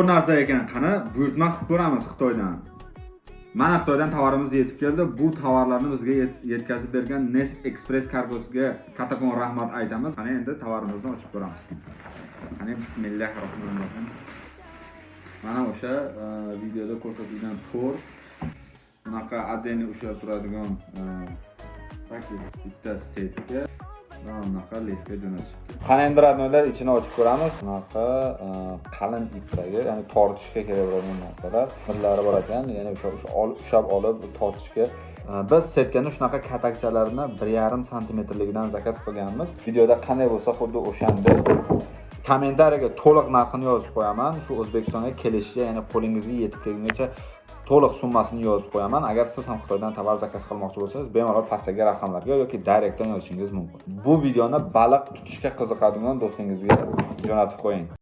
zo'r narsa ekan. Qani buyurtma qilib ko'ramiz Xitoydan. Mana Xitoydan tovarimiz yetib keldi. Bu tovarlarni bizga yetkazib bergan Nest Express Cargos'ga kattakon rahmat aytamiz. Qani endi tovarimizni ochib ko'ramiz. Qani bismillahirrohmanirrohim. Mana o'sha videoda ko'rsatilgan to'r. Bunaqa adeni ushlab turadigan bitta setga va bunaqa lesga jo'natishdi. Qani endi radnoylar ichini ochib ko'ramiz. Bunaqa qalin ipdagi, ya'ni tortishga kerak bo'lgan narsalar, millari bor ekan, ya'ni o'sha ushlab olib tortishga. Biz setkani shunaqa katakchalarini 1,5 santimetrligidan zakaz qilganmiz. Videoda qanday bo'lsa xuddi o'shanda kommentariyaga to'liq narxini yozib qo'yaman. Shu O'zbekistonga kelishiga, ya'ni qo'lingizga yetib kelguncha to'liq summasini yozib qo'yaman. Agar siz ham Xitoydan tovar zakaz qilmoqchi bo'lsangiz, bemalol pastdagi raqamlarga yoki direktdan yozishingiz mumkin. Bu videoni baliq tutishga qiziqadigan do'stingizga jo'natib qo'ying.